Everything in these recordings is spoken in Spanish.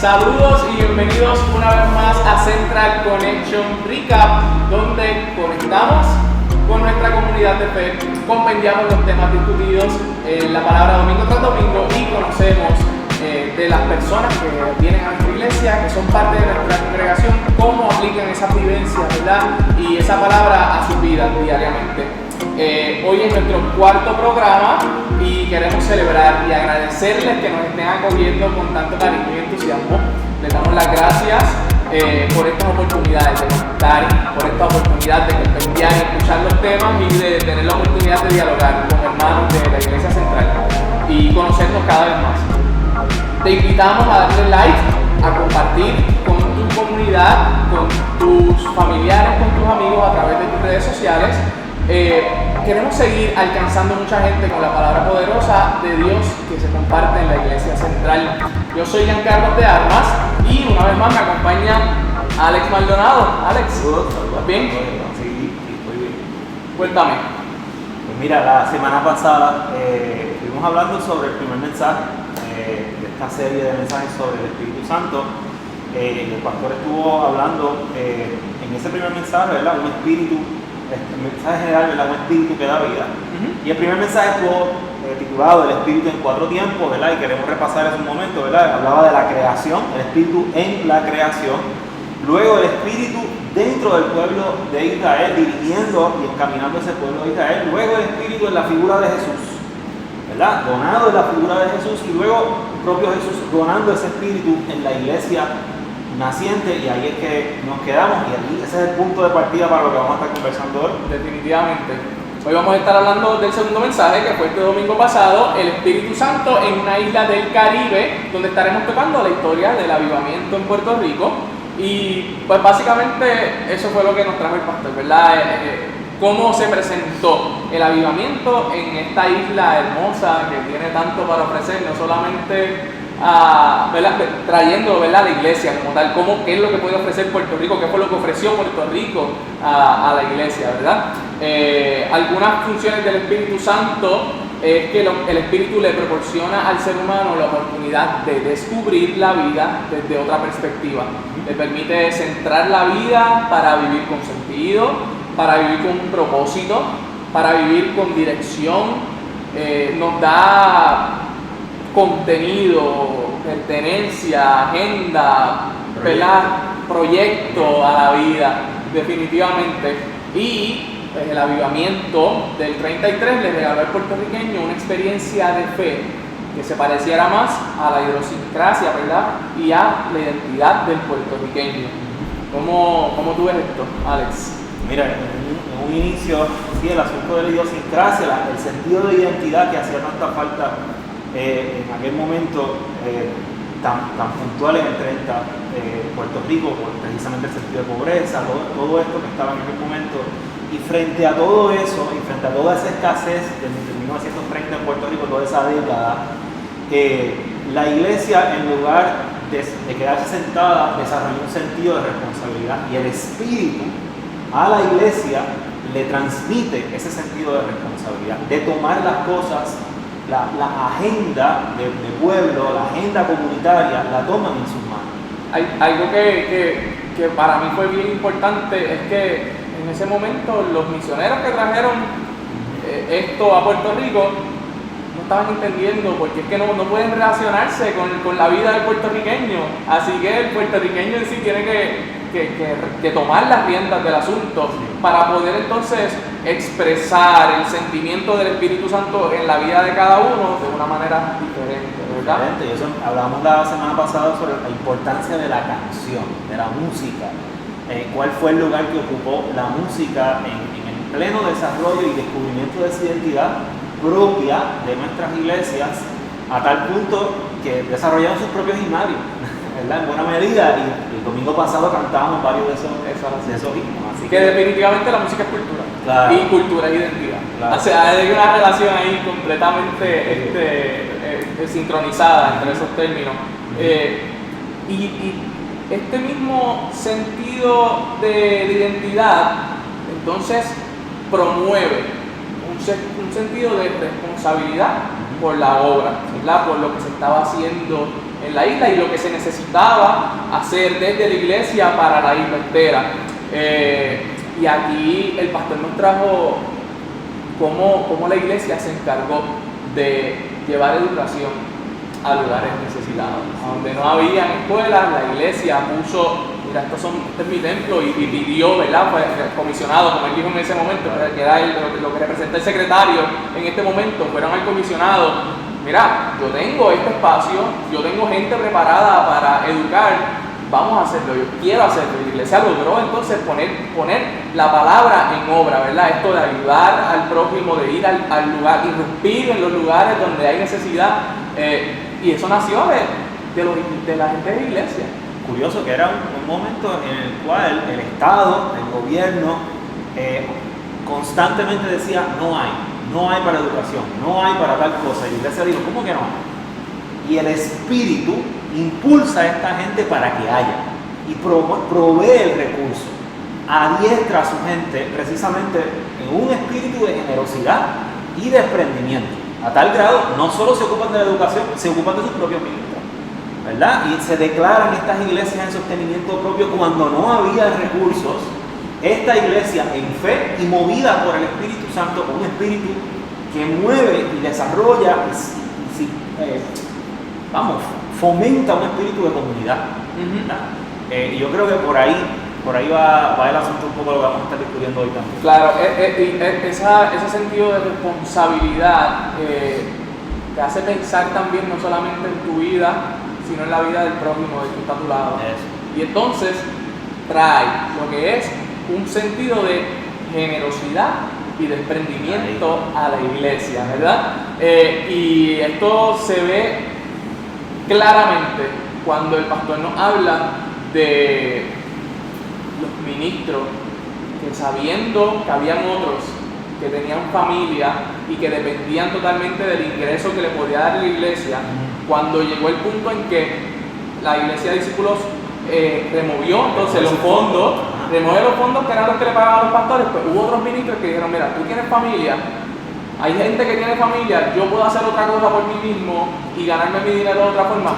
Saludos y bienvenidos una vez más a Central Connection Recap, donde conectamos con nuestra comunidad de fe, compendiamos los temas discutidos en la palabra domingo tras domingo y conocemos de las personas que vienen a nuestra iglesia, que son parte de nuestra congregación, cómo aplican esa vivencia, ¿verdad? Y esa palabra a sus vidas diariamente. Hoy es nuestro cuarto programa y queremos celebrar y agradecerles que nos estén acogiendo con tanto cariño y entusiasmo. Les damos las gracias por estas oportunidades de conectar, por esta oportunidad de compendiar y escuchar los temas y de tener la oportunidad de dialogar con hermanos de la Iglesia Central y conocernos cada vez más. Te invitamos a darle like, a compartir con tu comunidad, con tus familiares, con tus amigos a través de tus redes sociales. Queremos seguir alcanzando mucha gente con la palabra poderosa de Dios que se comparte en la Iglesia Central. Yo soy Giancarlo de Armas y una vez más me acompaña Alex Maldonado. Alex, ¿estás bien? Sí, muy bien. Cuéntame. Pues mira, la semana pasada estuvimos hablando sobre el primer mensaje de esta serie de mensajes sobre el Espíritu Santo. El pastor estuvo hablando en ese primer mensaje, ¿verdad? Un espíritu. El mensaje general, ¿verdad? Un espíritu que da vida. Y el primer mensaje estuvo titulado El espíritu en 4 tiempos, ¿verdad? Y queremos repasar ese momento, ¿verdad? Hablaba de la creación, el espíritu en la creación. Luego el espíritu dentro del pueblo de Israel, dirigiendo y encaminando ese pueblo de Israel. Luego el espíritu en la figura de Jesús, ¿verdad? Donado en la figura de Jesús. Y luego el propio Jesús donando ese espíritu en la iglesia naciente, y ahí es que nos quedamos, y ahí ese es el punto de partida para lo que vamos a estar conversando hoy. Definitivamente. Hoy vamos a estar hablando del segundo mensaje, que fue este domingo pasado, el Espíritu Santo en una isla del Caribe, donde estaremos tocando la historia del avivamiento en Puerto Rico. Y pues básicamente eso fue lo que nos trajo el pastor, ¿verdad? Cómo se presentó el avivamiento en esta isla hermosa que tiene tanto para ofrecer, no solamente ¿verdad? Trayendo, ¿verdad? La iglesia como tal, qué es lo que puede ofrecer Puerto Rico, qué fue lo que ofreció Puerto Rico a la iglesia, ¿verdad? Algunas funciones del Espíritu Santo es que el Espíritu le proporciona al ser humano la oportunidad de descubrir la vida desde otra perspectiva. Le permite centrar la vida para vivir con sentido, para vivir con un propósito, para vivir con dirección. Nos da contenido, pertenencia, agenda, proyecto a la vida, definitivamente. Y pues, el avivamiento del 33 le regaló al puertorriqueño una experiencia de fe que se pareciera más a la idiosincrasia, ¿verdad? Y a la identidad del puertorriqueño. ¿Cómo tú ves esto, Alex? Mira, en un inicio, sí, el asunto de la idiosincrasia, el sentido de identidad que hacía tanta falta en aquel momento tan puntual en el 30, Puerto Rico, por precisamente el sentido de pobreza, todo esto que estaba en aquel momento. Y frente a todo eso, y frente a toda esa escasez de 1930 en Puerto Rico, toda esa década, la iglesia, en lugar de quedarse sentada, desarrolló un sentido de responsabilidad, y el Espíritu a la iglesia le transmite ese sentido de responsabilidad, de tomar las cosas. La agenda de pueblo, la agenda comunitaria, la toman en sus manos. Algo que para mí fue bien importante es que en ese momento los misioneros que trajeron esto a Puerto Rico no estaban entendiendo, porque es que no pueden relacionarse con la vida del puertorriqueño. Así que el puertorriqueño en sí tiene que tomar las riendas del asunto para poder entonces expresar el sentimiento del Espíritu Santo en la vida de cada uno de una manera diferente, ¿verdad? Y eso hablamos la semana pasada sobre la importancia de la canción, de la música. ¿Cuál fue el lugar que ocupó la música en el pleno desarrollo y descubrimiento de esa identidad propia de nuestras iglesias, a tal punto que desarrollaron sus propios himnarios, ¿verdad? En buena medida, y el domingo pasado cantábamos varios de esos himnos. Así que definitivamente la música es cultura, claro, y cultura es identidad. Claro. O sea, hay una relación ahí completamente sincronizada entre esos términos. Y este mismo sentido de identidad, entonces, promueve un sentido de responsabilidad por la obra, ¿verdad? Por lo que se estaba haciendo en la isla y lo que se necesitaba hacer desde la iglesia para la isla entera. Y aquí el pastor nos trajo cómo la iglesia se encargó de llevar educación a lugares necesitados. Donde no había escuelas, la iglesia puso, mira, este es mi templo, y pidió, ¿verdad? Fue comisionado, como él dijo en ese momento, que era lo que representa el secretario en este momento, fueron al comisionado. Mira, yo tengo este espacio, yo tengo gente preparada para educar, vamos a hacerlo, yo quiero hacerlo. Y la iglesia logró entonces poner la palabra en obra, ¿verdad? Esto de ayudar al prójimo, de ir al lugar, irrumpir en los lugares donde hay necesidad. Y eso nació de la gente de la iglesia. Curioso que era un momento en el cual el Estado, el gobierno, constantemente decía no hay para educación, no hay para tal cosa. Y la iglesia dijo, ¿cómo que no hay? Y el Espíritu impulsa a esta gente para que haya y provee el recurso, adiestra a su gente precisamente en un espíritu de generosidad y desprendimiento, a tal grado no solo se ocupan de la educación, se ocupan de sus propios ministros, ¿verdad? Y se declaran estas iglesias en sostenimiento propio cuando no había recursos. Esta iglesia en fe y movida por el Espíritu Santo, un espíritu que mueve y desarrolla fomenta un espíritu de comunidad. Y yo creo que por ahí va el asunto un poco de lo que vamos a estar discutiendo hoy también. Claro, ese sentido de responsabilidad te hace pensar también no solamente en tu vida, sino en la vida del prójimo, del que está a tu lado. Eso. Y entonces trae lo que es un sentido de generosidad y desprendimiento a la iglesia, ¿verdad? Y esto se ve claramente cuando el pastor nos habla de los ministros que, sabiendo que habían otros que tenían familia y que dependían totalmente del ingreso que le podía dar la iglesia, cuando llegó el punto en que la iglesia de discípulos removió entonces los fondos, que eran los que le pagaban a los pastores, pues hubo otros ministros que dijeron, mira, tú tienes familia, hay gente que tiene familia, yo puedo hacer otra cosa por mí mismo y ganarme mi dinero de otra forma,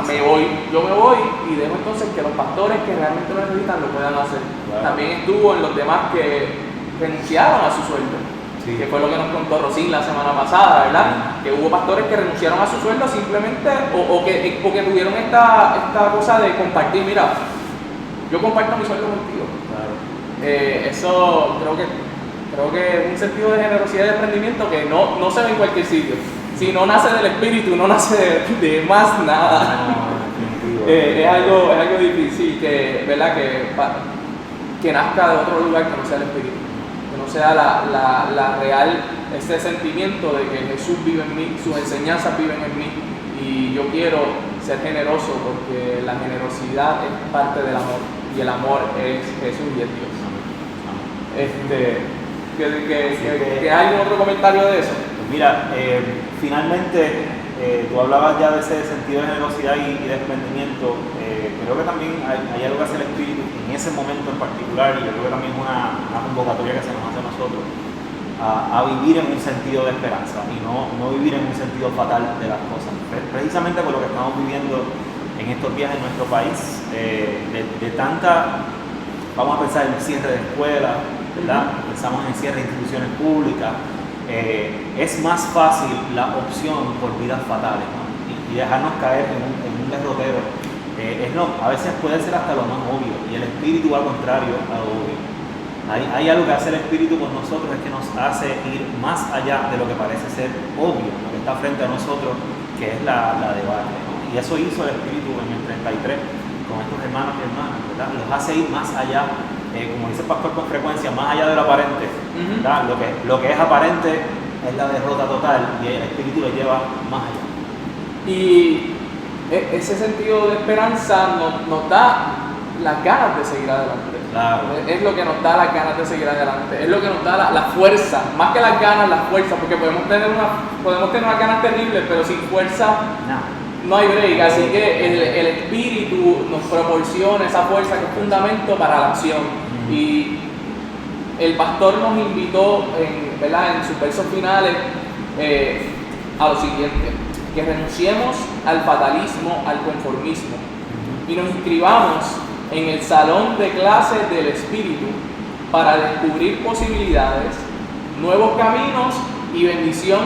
yo me voy y dejo entonces que los pastores que realmente lo necesitan lo puedan hacer. Claro. También estuvo en los demás que renunciaron a su sueldo, que fue lo que nos contó Rosín la semana pasada, ¿verdad? Que hubo pastores que renunciaron a su sueldo simplemente o que tuvieron esta cosa de compartir, mira, yo comparto mi sueldo contigo. Claro. Eso creo que es un sentido de generosidad y de emprendimiento que no se ve en cualquier sitio. Si no nace del espíritu, no nace de más nada. Es algo difícil ¿verdad? Que nazca de otro lugar que no sea el espíritu, que no sea la real, ese sentimiento de que Jesús vive en mí, sus enseñanzas viven en mí y yo quiero ser generoso porque la generosidad es parte del amor y el amor es Jesús y es Dios. ¿Que hay algún otro comentario de eso? Pues mira, finalmente tú hablabas ya de ese sentido de generosidad y desprendimiento. Creo que también hay algo que hace el Espíritu en ese momento en particular, y yo creo que también es una convocatoria que se nos hace a nosotros a vivir en un sentido de esperanza y no vivir en un sentido fatal de las cosas. Precisamente por lo que estamos viviendo en estos días en nuestro país, de tanta, vamos a pensar en el cierre de escuelas, ¿verdad? Pensamos en cierre de instituciones públicas. Es más fácil la opción por vidas fatales, ¿no? y dejarnos caer en un derrotero. A veces puede ser hasta lo más obvio, y el espíritu al contrario a lo obvio. Hay algo que hace el espíritu con nosotros, es que nos hace ir más allá de lo que parece ser obvio, lo que está frente a nosotros, que es la debate, ¿no? Y eso hizo el espíritu en el 33 con estos hermanos y hermanas, ¿verdad? Los hace ir más allá. Como dice el pastor con frecuencia, más allá de lo aparente, ¿verdad? Lo que es aparente es la derrota total, y el espíritu lo lleva más allá. Y ese sentido de esperanza nos da las ganas de seguir adelante. Claro. Es lo que nos da las ganas de seguir adelante, es lo que nos da la fuerza, más que las ganas, la fuerza, porque podemos tener unas ganas terribles, pero sin fuerza no hay break. Así que el espíritu nos proporciona esa fuerza que es fundamento para la acción. Y el pastor nos invitó en sus versos finales a lo siguiente: que renunciemos al fatalismo, al conformismo y nos inscribamos en el salón de clases del Espíritu para descubrir posibilidades, nuevos caminos y bendición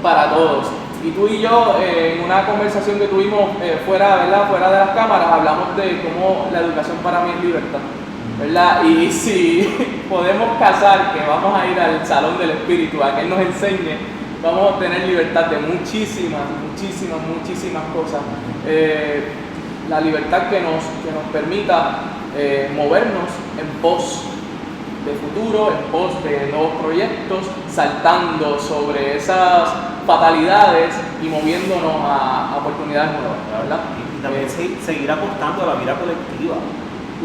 para todos. Y tú y yo, en una conversación que tuvimos fuera de las cámaras, hablamos de cómo la educación para mí es libertad, ¿verdad? Y si podemos casar que vamos a ir al salón del Espíritu a que Él nos enseñe, vamos a tener libertad de muchísimas cosas. La libertad que nos permita movernos en pos de futuro, en pos de nuevos proyectos, saltando sobre esas fatalidades y moviéndonos a oportunidades nuevas, ¿verdad? Y también seguir apostando a la vida colectiva,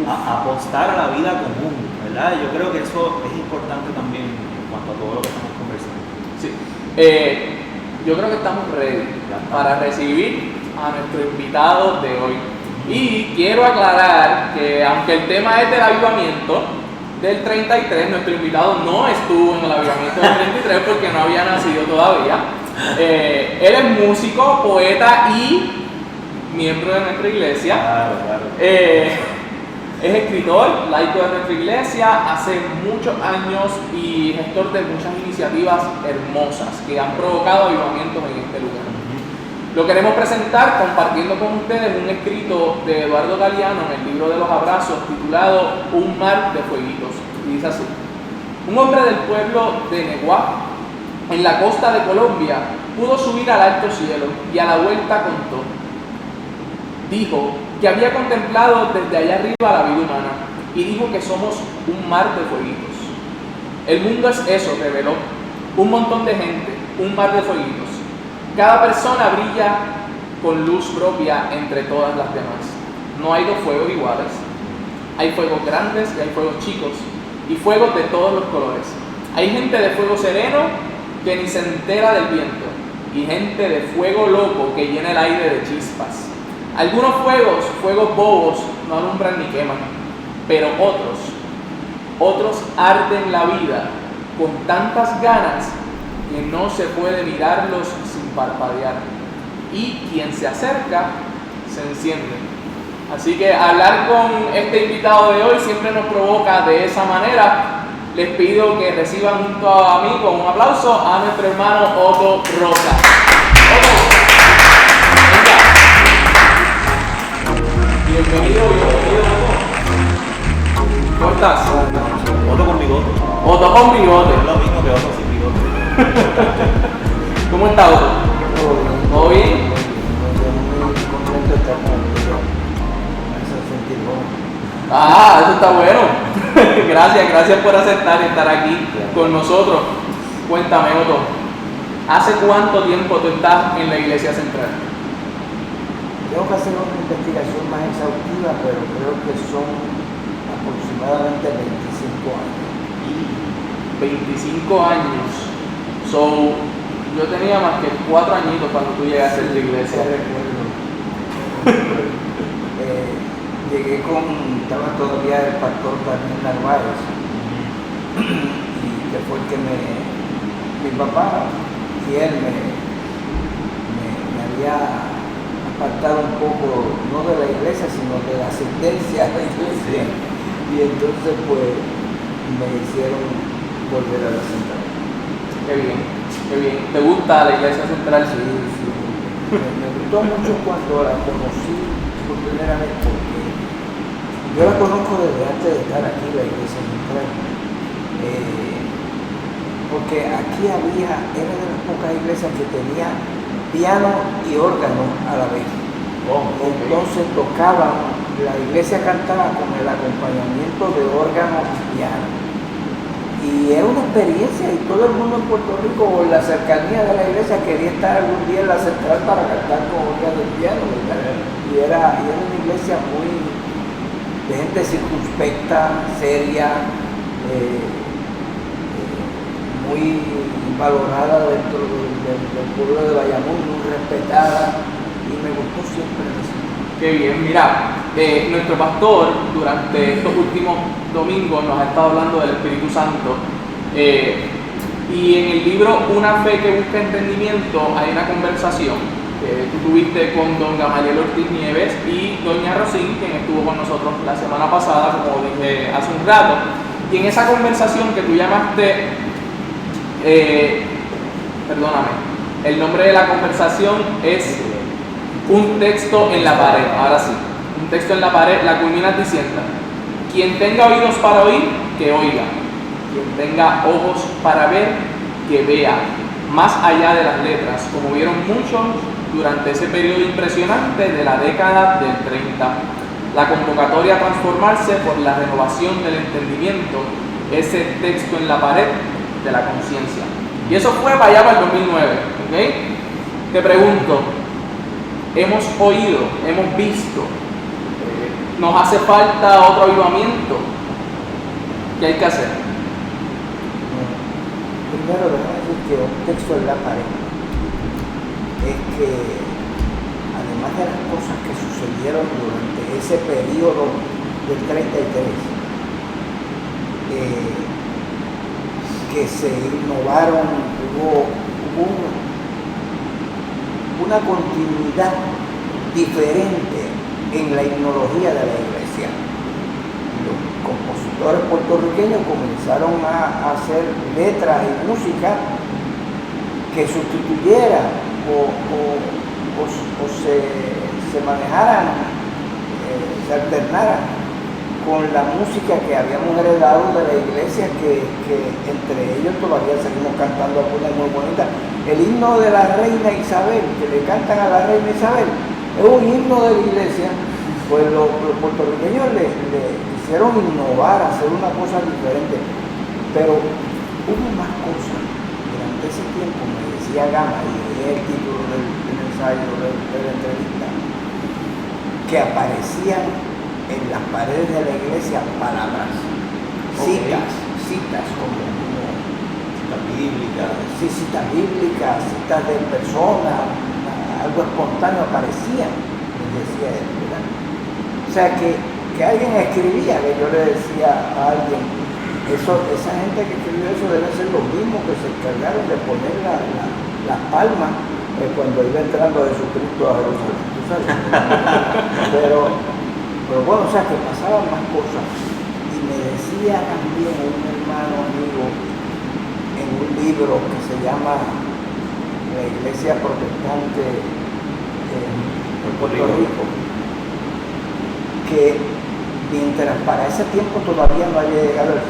a apostar a la vida común, ¿verdad? Yo creo que eso es importante también en cuanto a todo lo que estamos conversando. Sí. Yo creo que estamos ready para recibir a nuestro invitado de hoy. Y quiero aclarar que aunque el tema es del avivamiento del 33, nuestro invitado no estuvo en el avivamiento del 33 porque no había nacido todavía. Él es músico, poeta y miembro de nuestra iglesia. Claro. Es escritor, laico de nuestra iglesia, hace muchos años y gestor de muchas iniciativas hermosas que han provocado avivamientos en este lugar. Lo queremos presentar compartiendo con ustedes un escrito de Eduardo Galeano en el libro de los abrazos titulado Un mar de fueguitos. Y dice así: un hombre del pueblo de Neguá, en la costa de Colombia, pudo subir al alto cielo y a la vuelta contó. Dijo que había contemplado desde allá arriba la vida humana y dijo que somos un mar de fueguitos. El mundo es eso, reveló, un montón de gente, un mar de fueguitos. Cada persona brilla con luz propia entre todas las demás. No hay dos fuegos iguales. Hay fuegos grandes y hay fuegos chicos, y fuegos de todos los colores. Hay gente de fuego sereno que ni se entera del viento, y gente de fuego loco que llena el aire de chispas. Algunos fuegos bobos, no alumbran ni queman, pero otros arden la vida con tantas ganas que no se puede mirarlos sin parpadear, y quien se acerca se enciende. Así que hablar con este invitado de hoy siempre nos provoca de esa manera. Les pido que reciban junto a mí con un aplauso a nuestro hermano Otto Rosa. Otto, venga. Bienvenido Otto. ¿Cómo estás? Otto con bigote. Otto con bigote. Es lo mismo que Otto sin bigote. ¿Cómo estás, Otto? ¿Todo bien? Contento de estar contigo. Me hace sentir bueno. Eso está bueno. Gracias por aceptar estar aquí con nosotros. Cuéntame, Otto, ¿hace cuánto tiempo tú estás en la Iglesia Central? Tengo que hacer una investigación más exhaustiva, pero creo que son aproximadamente 25 años. 25 años. Yo tenía más que 4 añitos cuando tú llegaste a la iglesia. Recuerdo. Estaba todavía el pastor Daniel Narváez, y que fue el que mi papá y él me había apartado un poco, no de la iglesia, sino de la asistencia a la iglesia. Y entonces pues me hicieron volver a la central. Qué bien. ¿Te gusta la Iglesia Central? Sí. Me gustó mucho cuando la conocí por primera vez, porque yo la conozco desde antes de estar aquí, la Iglesia Central. Porque aquí era de las pocas iglesias que tenía piano y órgano a la vez. Entonces tocaban, la iglesia cantaba con el acompañamiento de órgano y piano. Y es una experiencia, y todo el mundo en Puerto Rico, o en la cercanía de la iglesia, quería estar algún día en la central para cantar con órgano y piano, ¿verdad? Y era una iglesia muy de gente circunspecta, seria, muy valorada dentro del pueblo de Bayamón, muy respetada, y me gustó siempre eso. Qué bien, mira, nuestro pastor durante estos últimos domingos nos ha estado hablando del Espíritu Santo, y en el libro Una fe que busca entendimiento hay una conversación que tú tuviste con don Gamaliel Ortiz Nieves y doña Rosín, quien estuvo con nosotros la semana pasada, como dije hace un rato. Y en esa conversación que tú llamaste, perdóname, el nombre de la conversación es un texto en la pared. Ahora sí, un texto en la pared, la culminas diciendo: quien tenga oídos para oír, que oiga; quien tenga ojos para ver, que vea, más allá de las letras, como vieron muchos durante ese periodo impresionante de la década del 30. La convocatoria a transformarse por la renovación del entendimiento, ese texto en la pared de la conciencia. Y eso fue para allá, para el 2009. ¿Okay? Te pregunto, hemos oído, hemos visto, nos hace falta otro avivamiento. ¿Qué hay que hacer? Primero, déjame decir que un texto en la pared es que, además de las cosas que sucedieron durante ese periodo del 33, que se innovaron, hubo una continuidad diferente en la himnología de la iglesia. Los compositores puertorriqueños comenzaron a hacer letras y música que sustituyeran o se manejaran, se alternaran con la música que habíamos heredado de la iglesia, que entre ellos todavía seguimos cantando algunas muy bonitas. El himno de la reina Isabel, que le cantan a la reina Isabel, es un himno de la iglesia. Pues los puertorriqueños le hicieron innovar, hacer una cosa diferente, pero hubo más cosas. Durante ese tiempo, me decía Gama, y leí el título del ensayo de la entrevista, que aparecían en las paredes de la iglesia palabras, citas como citas bíblicas, citas bíblicas, citas de personas, algo espontáneo aparecían, me decía él, ¿verdad? O sea que alguien escribía, que yo le decía a alguien, esa gente que escribió eso debe ser los mismos que se encargaron de poner las palmas cuando iba entrando Jesucristo a Jerusalén, ¿tú sabes? Pero bueno, o sea que pasaban más cosas. Y me decía también un hermano amigo en un libro que se llama La Iglesia Protestante de Puerto Rico, que mientras para ese tiempo todavía no había llegado el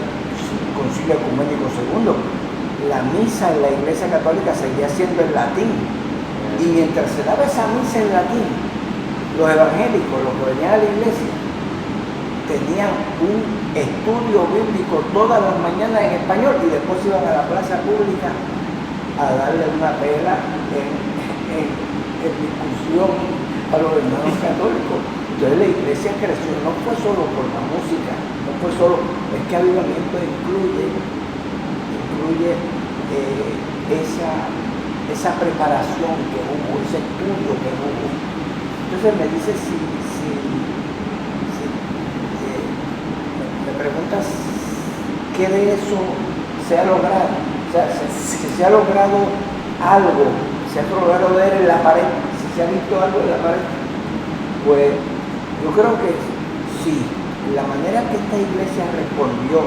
Concilio Ecuménico II, la misa en la Iglesia Católica seguía siendo en latín. Y mientras se daba esa misa en latín, los evangélicos, los que venían a la iglesia, tenían un estudio bíblico todas las mañanas en español y después iban a la plaza pública a darle una pela en discusión a los hermanos católicos. Entonces la iglesia creció, no fue solo por la música, no fue solo, es que avivamiento incluye esa preparación que hubo, ese estudio que hubo. Entonces me dice me preguntas qué de eso se ha logrado, o sea, si se ha logrado algo, se ha logrado ver en la pared, si se ha visto algo en la pared. Pues yo creo que sí, la manera que esta iglesia respondió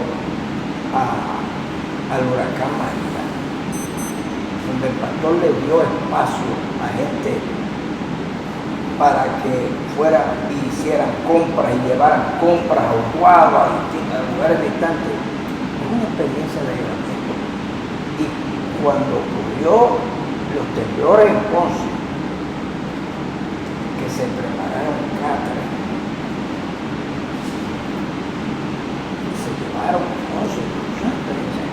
al huracán María, donde el pastor le dio espacio a gente para que fueran y hicieran compras y llevaran compras a Utuado, a lugares distantes, es una experiencia de ayudamiento. Y cuando ocurrió los temblores en Ponce, que se prepararon cátedras, se llevaron Ponce, una experiencia.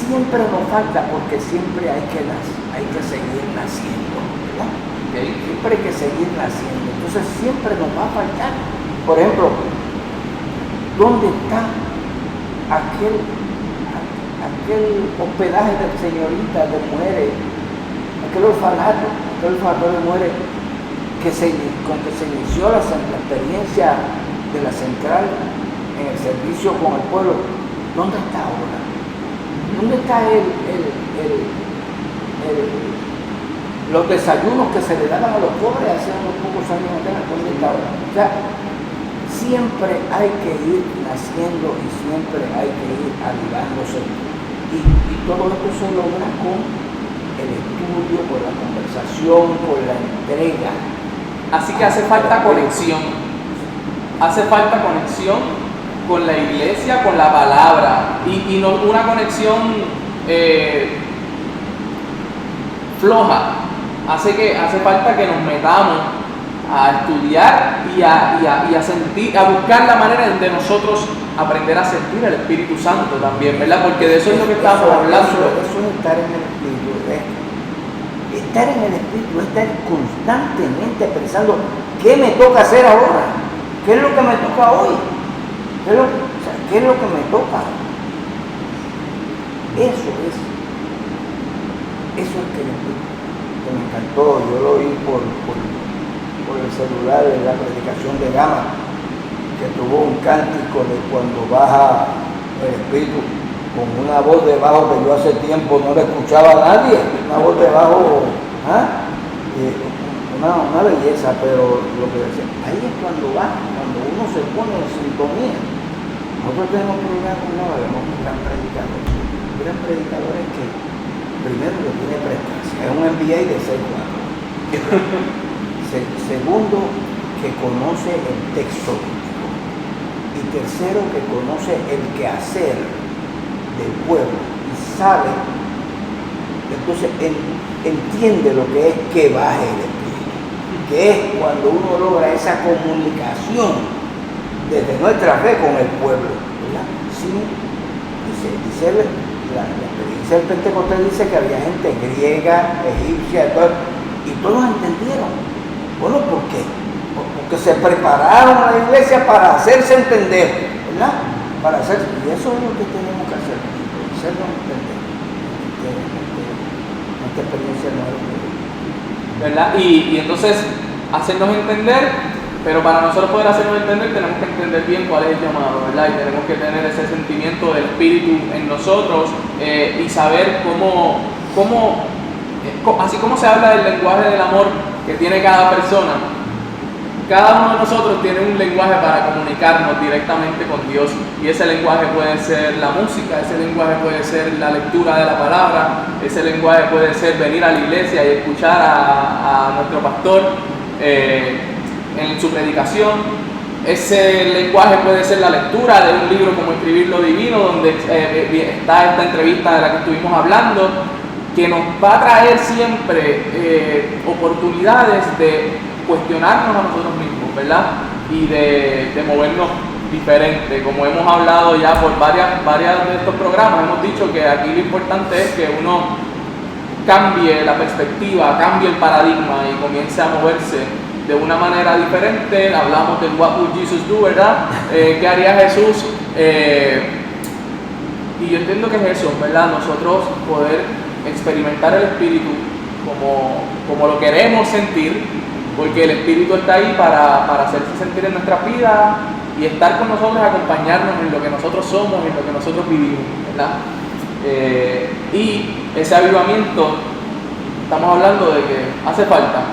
Siempre nos falta, porque siempre hay que seguir naciendo, ¿verdad? Okay. Siempre hay que seguir naciendo. Entonces siempre nos va a faltar. Por ejemplo, ¿dónde está aquel hospedaje de señoritas, de mujeres, aquel orfanato de mujeres con que se inició la experiencia de la central en el servicio con el pueblo? ¿Dónde está ahora? ¿Dónde está el los desayunos que se le daban a los pobres hace unos pocos años atrás, ¿dónde estaban? O sea, siempre hay que ir naciendo y siempre hay que ir avivándose. Y todo esto se logra con el estudio, con la conversación, con la entrega. Así que hace falta conexión. Hace falta conexión con la iglesia, con la palabra. Y no una conexión floja. Hace falta que nos metamos a estudiar y a sentir, a buscar la manera de nosotros aprender a sentir el Espíritu Santo también, ¿verdad? Porque de eso es lo que estamos hablando. Eso es estar en el Espíritu. Estar en el Espíritu es estar constantemente pensando qué me toca hacer ahora, qué es lo que me toca hoy, qué es lo que me toca. Eso es que me encantó. Yo lo oí por el celular en la predicación de Gama, que tuvo un cántico de cuando baja el Espíritu, con una voz de bajo que yo hace tiempo no le escuchaba a nadie, una voz de bajo, una belleza, pero lo que decía, ahí es cuando uno se pone en sintonía. Nosotros tenemos un programa, vemos un gran predicador es que primero que tiene prestancia, es un MBA de 6 segundo, que conoce el texto bíblico, y tercero, que conoce el quehacer del pueblo y sabe, entonces entiende lo que es que baje el Espíritu, que es cuando uno logra esa comunicación desde nuestra fe con el pueblo, ¿verdad? Sí, dice la experiencia del Pentecostés dice que había gente griega, egipcia, y todos entendieron. Bueno, ¿por qué? Porque se prepararon a la iglesia para hacerse entender, ¿verdad? Y eso es lo que tenemos que hacer, hacernos entender. Esta experiencia no es ¿verdad? Y entonces, hacernos entender, pero para nosotros poder hacernos entender tenemos que entender bien cuál es el llamado, ¿verdad? Y tenemos que tener ese sentimiento del Espíritu en nosotros y saber cómo, así como se habla del lenguaje del amor que tiene cada persona, cada uno de nosotros tiene un lenguaje para comunicarnos directamente con Dios, y ese lenguaje puede ser la música, ese lenguaje puede ser la lectura de la palabra, ese lenguaje puede ser venir a la iglesia y escuchar a nuestro pastor en su predicación, ese lenguaje puede ser la lectura de un libro como Escribir lo Divino, donde está esta entrevista de la que estuvimos hablando, que nos va a traer siempre oportunidades de cuestionarnos a nosotros mismos, ¿verdad? Y de movernos diferente. Como hemos hablado ya por varias de estos programas, hemos dicho que aquí lo importante es que uno cambie la perspectiva, cambie el paradigma y comience a moverse de una manera diferente. Hablamos del What would Jesus do, ¿verdad? ¿Qué haría Jesús? Y yo entiendo que es eso, ¿verdad? Nosotros poder experimentar el Espíritu como lo queremos sentir, porque el Espíritu está ahí para hacerse sentir en nuestra vida y estar con nosotros, acompañarnos en lo que nosotros somos, en lo que nosotros vivimos, ¿verdad? Y ese avivamiento, estamos hablando de que hace falta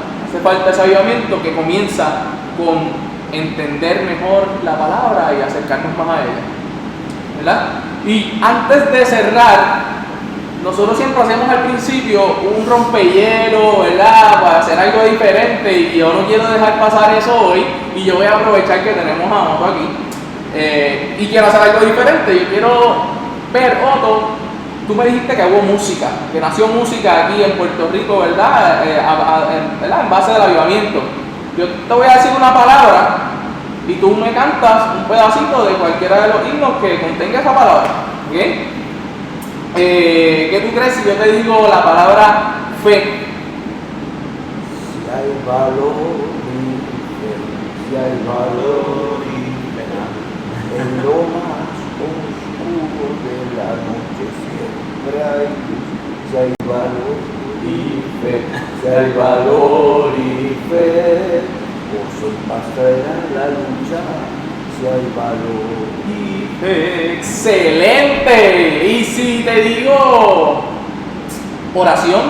ese avivamiento que comienza con entender mejor la palabra y acercarnos más a ella, ¿verdad? Y antes de cerrar, nosotros siempre hacemos al principio un rompehielo, ¿verdad? Para hacer algo diferente, y yo no quiero dejar pasar eso hoy, y yo voy a aprovechar que tenemos a Otto aquí y quiero hacer algo diferente. Yo quiero ver, Otto, tú me dijiste que hubo música, que nació música aquí en Puerto Rico, ¿verdad? ¿Verdad? En base del avivamiento. Yo te voy a decir una palabra y tú me cantas un pedacito de cualquiera de los himnos que contenga esa palabra, ¿ok? ¿Qué tú crees si yo te digo la palabra fe? Si hay valor y fe, si hay valor y fe, en lo más oscuro de la noche siempre hay luz. Si hay valor y fe, si hay valor y fe, gozo y paz traerán la lucha. Si hay valor y fe. ¡Excelente! Y si te digo oración,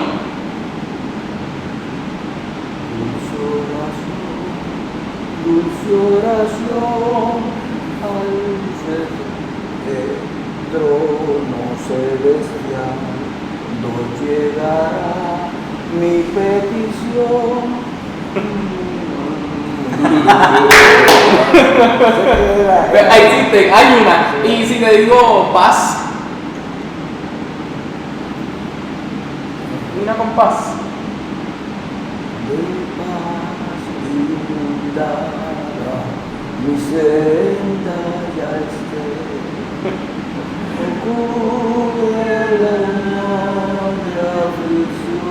su oración al trono celestial, no llegará mi petición. Hay una. Y si te digo paz, una con paz. De paz inundada, mi senda ya esté. Cubre la aflicción.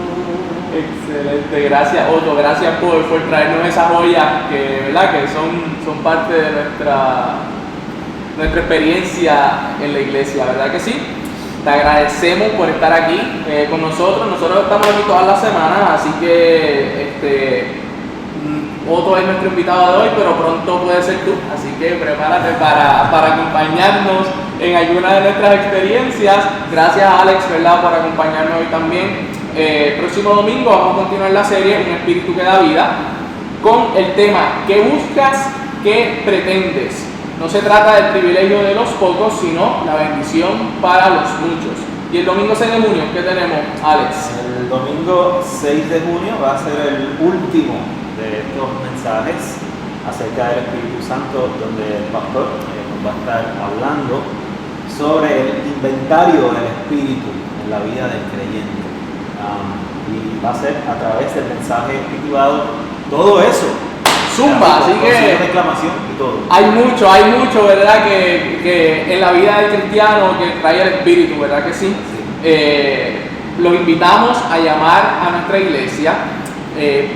Excelente, gracias Otto, gracias por traernos esas joyas que, ¿verdad? Que son parte de nuestra experiencia en la iglesia, ¿verdad que sí? Te agradecemos por estar aquí con nosotros. Nosotros estamos aquí todas las semanas, así que Otto es nuestro invitado de hoy, pero pronto puede ser tú. Así que prepárate para acompañarnos en alguna de nuestras experiencias. Gracias Alex, ¿verdad?, por acompañarnos hoy también. Próximo domingo vamos a continuar la serie Un Espíritu que da vida con el tema ¿qué buscas? ¿Qué pretendes? No se trata del privilegio de los pocos, sino la bendición para los muchos. Y el domingo 6 de junio, ¿qué tenemos, Alex? El domingo 6 de junio va a ser el último de estos mensajes acerca del Espíritu Santo, donde el pastor nos va a estar hablando sobre el inventario del Espíritu en la vida del creyente. Y va a ser a través del mensaje titulado Todo eso. Zumba, así que reclamación y todo. Hay mucho, ¿verdad? Que en la vida del cristiano que trae el Espíritu, ¿verdad que sí? Los invitamos a llamar a nuestra iglesia.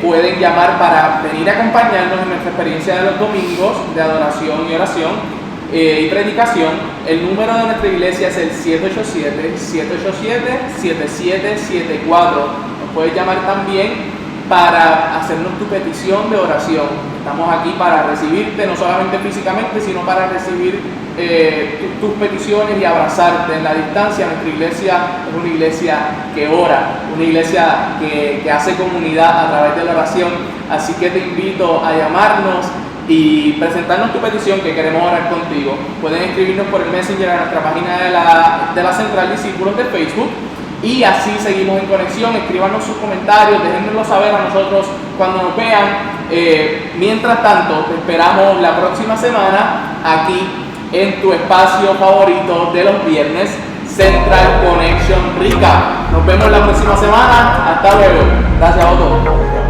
Pueden llamar para venir a acompañarnos en nuestra experiencia de los domingos de adoración y oración y predicación. El número de nuestra iglesia es el 787-787-7774. Nos puedes llamar también para hacernos tu petición de oración. Estamos aquí para recibirte, no solamente físicamente, sino para recibir tus peticiones y abrazarte en la distancia. Nuestra iglesia es una iglesia que ora, una iglesia que hace comunidad a través de la oración. Así que te invito a llamarnos y presentarnos tu petición, que queremos orar contigo. Pueden escribirnos por el Messenger a nuestra página de la Central Discípulos de Facebook. Y así seguimos en conexión. Escríbanos sus comentarios, déjennoslo saber a nosotros cuando nos vean. Mientras tanto, te esperamos la próxima semana aquí en tu espacio favorito de los viernes, Central Connection Recap. Nos vemos la próxima semana. Hasta luego. Gracias, Otto.